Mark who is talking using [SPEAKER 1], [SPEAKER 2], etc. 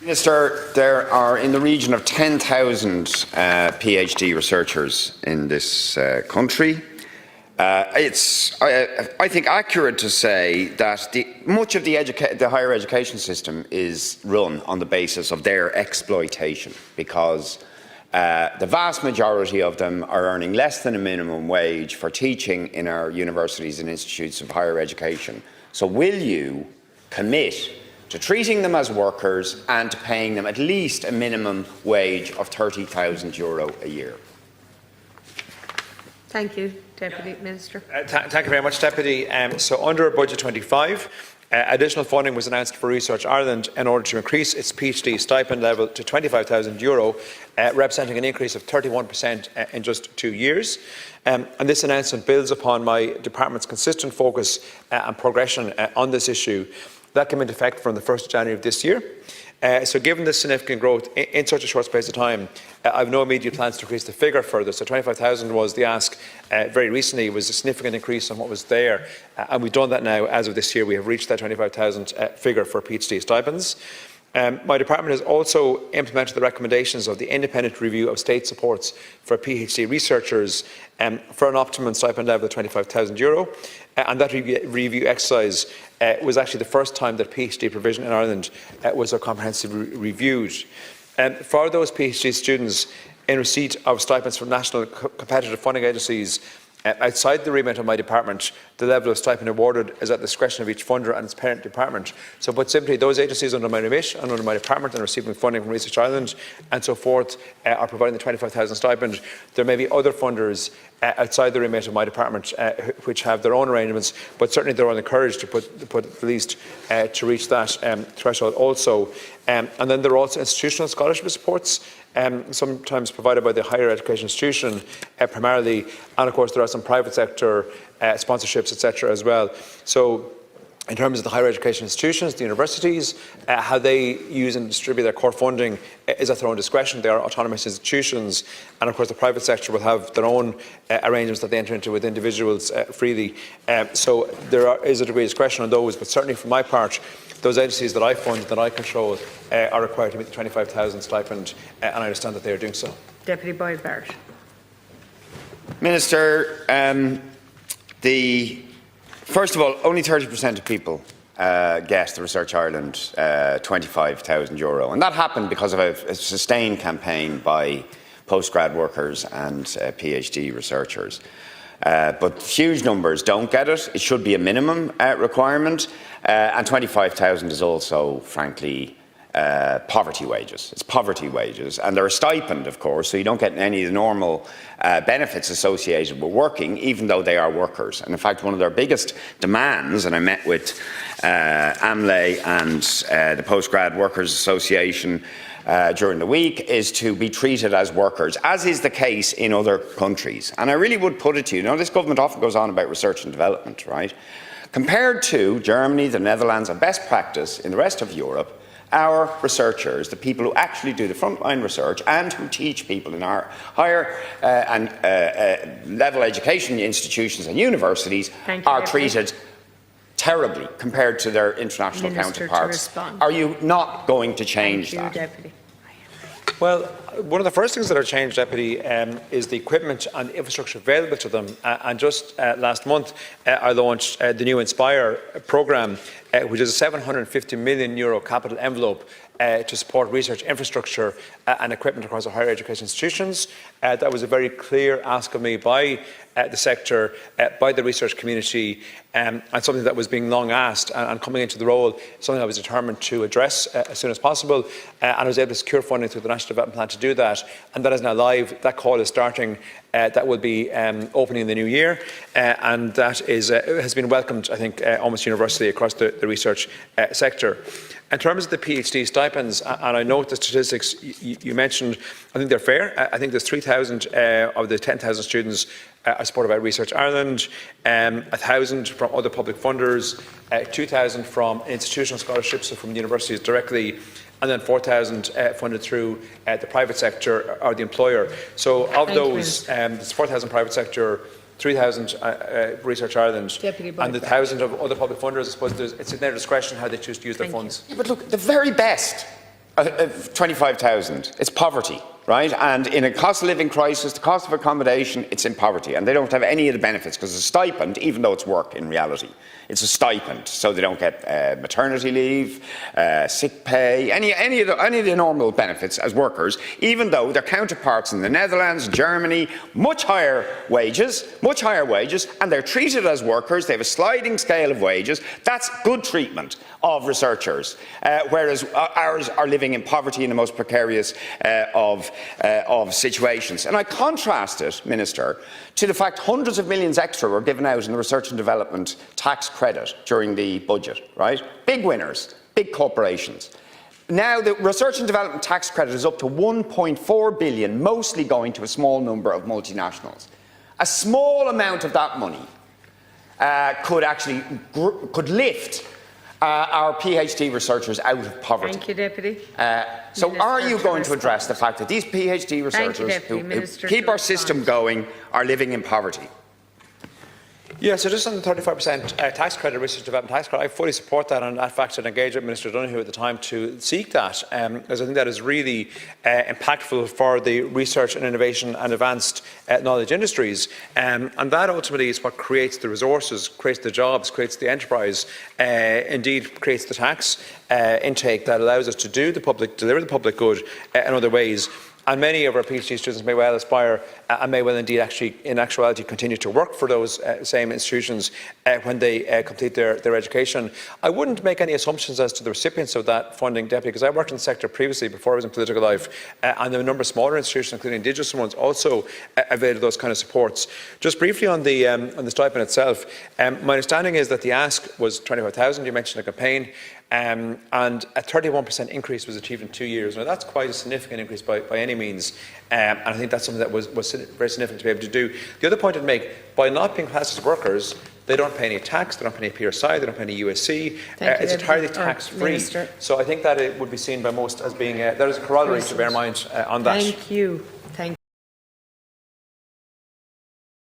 [SPEAKER 1] Minister, there are in the region of 10,000 PhD researchers in this country. It's, I think, accurate to say that much of the higher education system is run on the basis of their exploitation, because the vast majority of them are earning less than a minimum wage for teaching in our universities and institutes of higher education. So will you commit to treating them as workers and to paying them at least a minimum wage of €30,000 a year?
[SPEAKER 2] Thank you, Deputy Minister.
[SPEAKER 3] Thank you very much, Deputy. So under Budget 25, additional funding was announced for Research Ireland in order to increase its PhD stipend level to €25,000, representing an increase of 31% in just 2 years. And this announcement builds upon my department's consistent focus and progression on this issue. That came into effect from the 1st of January of this year. So given the significant growth in such a short space of time, I have no immediate plans to increase the figure further. So 25,000 was the ask very recently. It was a significant increase on what was there. And we've done that now. As of this year, we have reached that 25,000 figure for PhD stipends. My department has also implemented the recommendations of the independent review of state supports for PhD researchers for an optimum stipend level of €25,000. And that review exercise was actually the first time that PhD provision in Ireland was so comprehensively reviewed. For those PhD students in receipt of stipends from national competitive funding agencies, outside the remit of my department, the level of stipend awarded is at the discretion of each funder and its parent department. So put simply, those agencies under my remit and under my department and receiving funding from Research Ireland and so forth are providing the 25,000 stipend. There may be other funders outside the remit of my department which have their own arrangements, but certainly they're all encouraged to put at least to reach that threshold also. And then there are also institutional scholarship supports, sometimes provided by the higher education institution primarily, and of course there are some private sector sponsorships, etc. as well. So in terms of the higher education institutions, the universities, how they use and distribute their core funding is at their own discretion. They are autonomous institutions, and of course the private sector will have their own arrangements that they enter into with individuals freely. So there is a degree of discretion on those, but certainly for my part, those agencies that I fund, that I control, are required to meet the 25,000 stipend, and I understand that they are doing so.
[SPEAKER 2] Deputy Boyd Barrett.
[SPEAKER 1] Minister, first of all, only 30% of people get the Research Ireland €25,000, and that happened because of a sustained campaign by postgrad workers and PhD researchers. But huge numbers don't get it. It should be a minimum requirement, and 25,000 is also, frankly, poverty wages. It's poverty wages, and they're a stipend, of course, so you don't get any of the normal benefits associated with working, even though they are workers. And in fact, one of their biggest demands, and I met with AMLE and the Postgrad Workers Association during the week, is to be treated as workers, as is the case in other countries. And I really would put it to you, this government often goes on about research and development, right? Compared to Germany, the Netherlands, and best practice in the rest of Europe, our researchers, the people who actually do the frontline research and who teach people in our higher and level education institutions and universities, are treated terribly compared to their international counterparts. Are you not going to change that?
[SPEAKER 2] Deputy.
[SPEAKER 3] Well, one of the first things that are changed, Deputy, is the equipment and infrastructure available to them. And just last month, I launched the new Inspire programme, which is a €750 million capital envelope to support research infrastructure and equipment across our higher education institutions. That was a very clear ask of me by the sector, by the research community, and something that was being long asked, and coming into the role, something I was determined to address as soon as possible, and I was able to secure funding through the National Development Plan to do that, and that is now live. That call is starting. That will be opening in the new year, and that has been welcomed, I think, almost universally across the research sector. In terms of the PhD stipends, and I note the statistics you mentioned, I think they're fair. I think there's 3,000 of the 10,000 students are supported by Research Ireland, 1,000 from other public funders, 2,000 from institutional scholarships, so from universities directly, and then 4,000 funded through the private sector or the employer. So of those, there's 4,000 private sector, 3,000 Research Ireland, and the 1,000 of other public funders. I suppose it's in their discretion how they choose to use their funds.
[SPEAKER 1] Yeah, but look, the very best 25,000. It's poverty, right? And in a cost of living crisis, the cost of accommodation, it's in poverty. And they don't have any of the benefits because a stipend, even though it's work in reality, it's a stipend. So they don't get maternity leave, sick pay, any of the normal benefits as workers, even though their counterparts in the Netherlands, Germany, much higher wages, and they're treated as workers. They have a sliding scale of wages. That's good treatment of researchers, whereas ours are living in poverty in the most precarious of situations. And I contrast it, Minister, to the fact hundreds of millions extra were given out in the research and development tax credit during the budget, right? Big winners, big corporations. Now the research and development tax credit is up to 1.4 billion, mostly going to a small number of multinationals. A small amount of that money could lift our PhD researchers out of poverty.
[SPEAKER 2] Thank you, Deputy.
[SPEAKER 1] So
[SPEAKER 2] Minister,
[SPEAKER 1] are you going to address the fact that these PhD researchers who keep our system going are living in poverty?
[SPEAKER 3] Yeah, so just on the 35% tax credit, research development tax credit, I fully support that, and in fact I'd engage with Minister Donoghue at the time to seek that, because I think that is really impactful for the research and innovation and advanced knowledge industries, and that ultimately is what creates the resources, creates the jobs, creates the enterprise, indeed creates the tax intake that allows us to deliver the public good in other ways. And many of our PhD students may well aspire and may well indeed actually in actuality continue to work for those same institutions when they complete their education. I wouldn't make any assumptions as to the recipients of that funding, Deputy, because I worked in the sector previously before I was in political life, and there were a number of smaller institutions, including Indigenous ones, also availed those kind of supports. Just briefly on the stipend itself, my understanding is that the ask was 25,000. You mentioned a campaign. And a 31% increase was achieved in 2 years. Now that's quite a significant increase by any means, and I think that's something that was very significant to be able to do. The other point I'd make, by not being classed as workers, they don't pay any tax, they don't pay any PRSI, they don't pay any USC. It's entirely tax-free. So I think that it would be seen by most as being, there is a corollary to bear in mind on that.
[SPEAKER 2] Thank you.